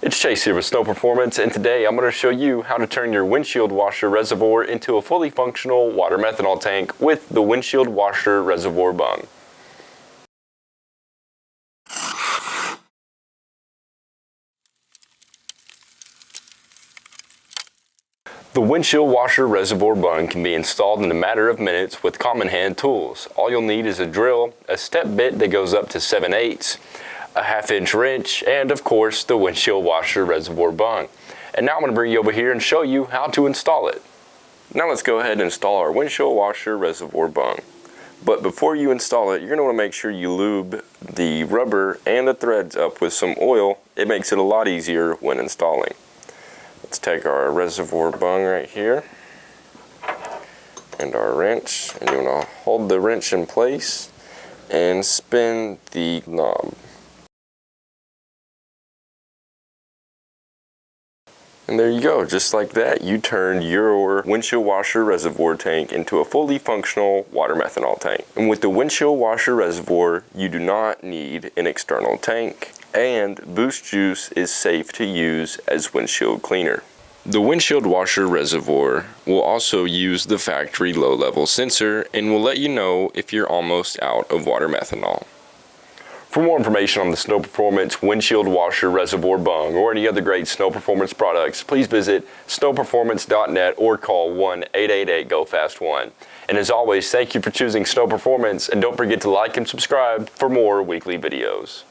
It's Chase here with Snow Performance, and today I'm going to show you how to turn your windshield washer reservoir into a fully functional water methanol tank with the Windshield Washer Reservoir Bung. The Windshield Washer Reservoir Bung can be installed in a matter of minutes with common hand tools. All you'll need is a drill, a step bit that goes up to 7/8, a 1/2-inch wrench, and of course the Windshield Washer Reservoir Bung. And now I'm going to bring you over here and show you how to install it. Now let's go ahead and install our Windshield Washer Reservoir Bung. But before you install it, you're going to want to make sure you lube the rubber and the threads up with some oil. It makes it a lot easier when installing. Let's take our reservoir bung right here and our wrench, and you want to hold the wrench in place and spin the knob. And there you go, just like that, you turned your windshield washer reservoir tank into a fully functional water methanol tank. And with the windshield washer reservoir, you do not need an external tank, and Boost Juice is safe to use as windshield cleaner. The windshield washer reservoir will also use the factory low-level sensor and will let you know if you're almost out of water methanol. For more information on the Snow Performance Windshield Washer Reservoir Bung or any other great Snow Performance products, please visit snowperformance.net or call 1-888-GO-FAST-1. And as always, thank you for choosing Snow Performance, and don't forget to like and subscribe for more weekly videos.